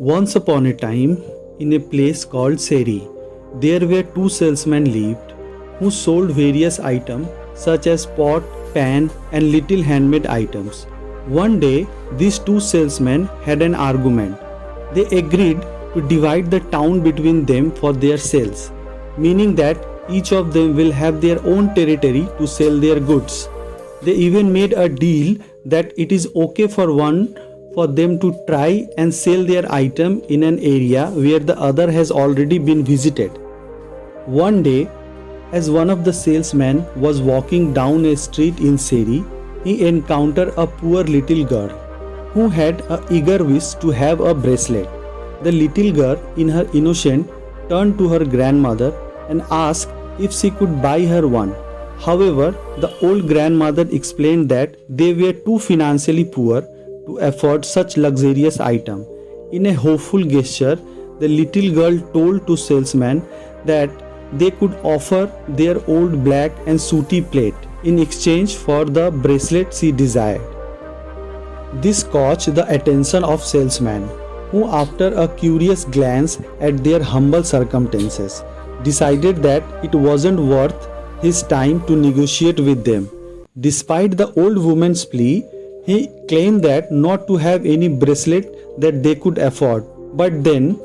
Once upon a time, in a place called Seri, there were two salesmen lived who sold various items such as pot, pan, and little handmade items. One day, these two salesmen had an argument. They agreed to divide the town between them for their sales, meaning that each of them will have their own territory to sell their goods. They even made a deal that it is okay for them to try and sell their item in an area where the other has already been visited. One day, as one of the salesmen was walking down a street in Seri, he encountered a poor little girl who had an eager wish to have a bracelet. The little girl, in her innocence, turned to her grandmother and asked if she could buy her one. However, the old grandmother explained that they were too financially poor to afford such luxurious item. In a hopeful gesture, the little girl told to salesman that they could offer their old black and sooty plate in exchange for the bracelet she desired. This caught the attention of salesman, who after a curious glance at their humble circumstances, decided that it wasn't worth his time to negotiate with them. Despite the old woman's plea, he claimed that not to have any bracelet that they could afford. But then,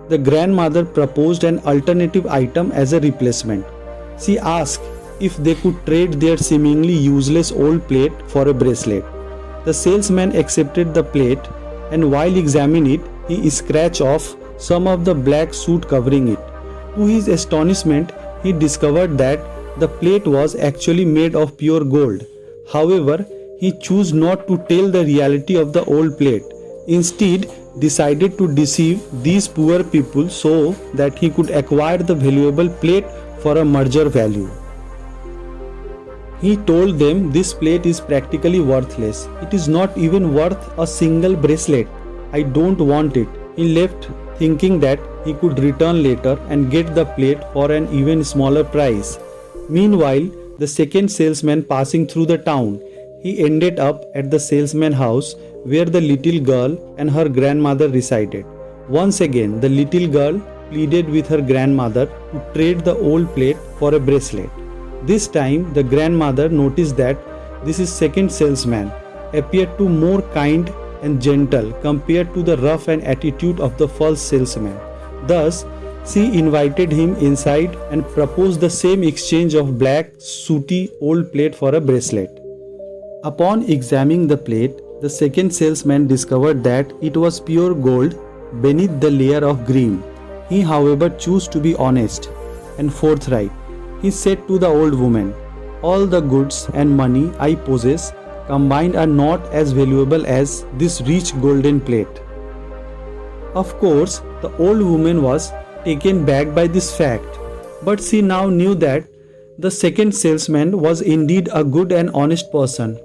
the grandmother proposed an alternative item as a replacement. She asked if they could trade their seemingly useless old plate for a bracelet. The salesman accepted the plate, and while examining it, he scratched off some of the black soot covering it. To his astonishment, he discovered that the plate was actually made of pure gold. However, he chose not to tell the reality of the old plate. Instead, decided to deceive these poor people so that he could acquire the valuable plate for a merger value. He told them this plate is practically worthless. It is not even worth a single bracelet. I don't want it. He left thinking that he could return later and get the plate for an even smaller price. Meanwhile, the second salesman passing through the town, he ended up at the salesman's house where the little girl and her grandmother resided. Once again, the little girl pleaded with her grandmother to trade the old plate for a bracelet. This time, the grandmother noticed that this second salesman appeared to more kind and gentle compared to the rough and attitude of the first salesman. Thus, she invited him inside and proposed the same exchange of black, sooty old plate for a bracelet. Upon examining the plate, the second salesman discovered that it was pure gold beneath the layer of green. He, however, chose to be honest and forthright. He said to the old woman, "All the goods and money I possess combined are not as valuable as this rich golden plate." Of course, the old woman was taken back by this fact, but she now knew that the second salesman was indeed a good and honest person.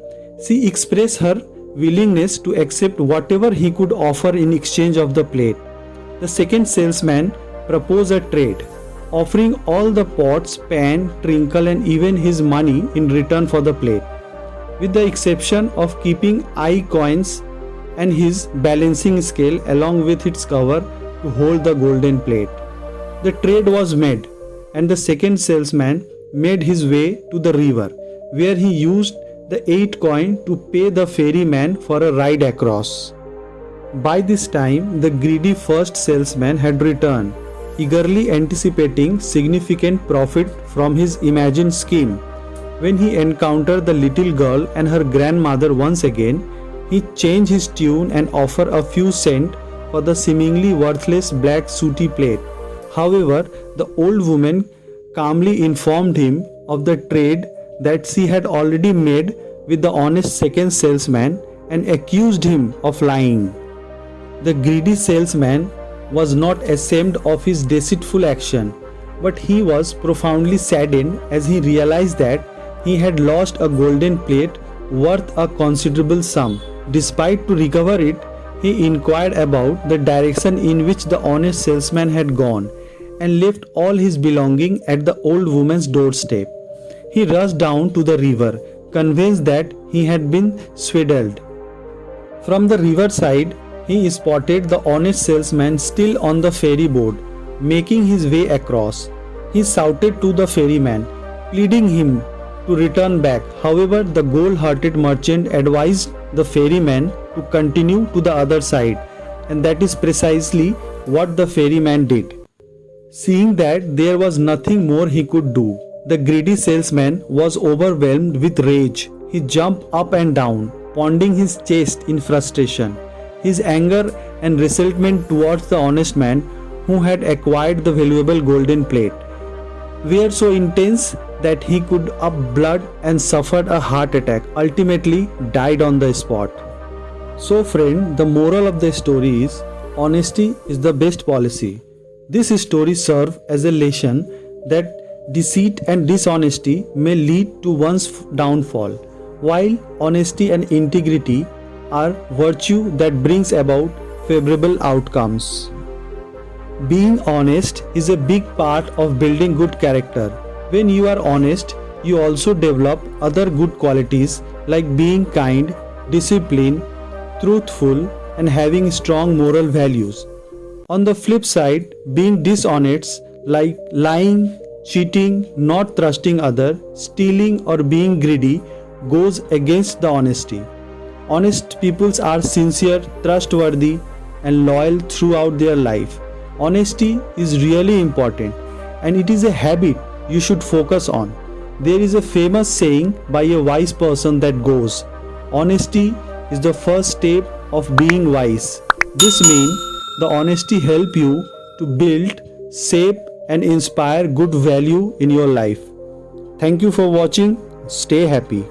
She expressed her willingness to accept whatever he could offer in exchange of the plate. The second salesman proposed a trade, offering all the pots, pan, trinkle and even his money in return for the plate, with the exception of keeping eye coins and his balancing scale along with its cover to hold the golden plate. The trade was made, and the second salesman made his way to the river, where he used the 8 coin to pay the ferryman for a ride across. By this time, the greedy first salesman had returned, eagerly anticipating significant profit from his imagined scheme. When he encountered the little girl and her grandmother once again, he changed his tune and offered a few cents for the seemingly worthless black sooty plate. However, the old woman calmly informed him of the trade that she had already made with the honest second salesman and accused him of lying. The greedy salesman was not ashamed of his deceitful action, but he was profoundly saddened as he realized that he had lost a golden plate worth a considerable sum. Despite to recover it, he inquired about the direction in which the honest salesman had gone and left all his belongings at the old woman's doorstep. He rushed down to the river, convinced that he had been swindled. From the riverside, he spotted the honest salesman still on the ferry boat, making his way across. He shouted to the ferryman, pleading him to return back. However, the gold-hearted merchant advised the ferryman to continue to the other side, and that is precisely what the ferryman did. Seeing that there was nothing more he could do, the greedy salesman was overwhelmed with rage. He jumped up and down, pounding his chest in frustration. His anger and resentment towards the honest man who had acquired the valuable golden plate were so intense that he could up blood and suffered a heart attack, ultimately died on the spot. So friend, the moral of the story is honesty is the best policy. This story serves as a lesson that deceit and dishonesty may lead to one's downfall, while honesty and integrity are virtue that brings about favorable outcomes. Being honest is a big part of building good character. When you are honest, you also develop other good qualities like being kind, disciplined, truthful, and having strong moral values. On the flip side, being dishonest like lying, cheating, not trusting others, stealing, or being greedy goes against the honesty. Honest people are sincere, trustworthy, and loyal throughout their life. Honesty is really important, and it is a habit you should focus on. There is a famous saying by a wise person that goes, honesty is the first step of being wise. This means the honesty help you to build, shape, and inspire good value in your life. Thank you for watching. Stay happy.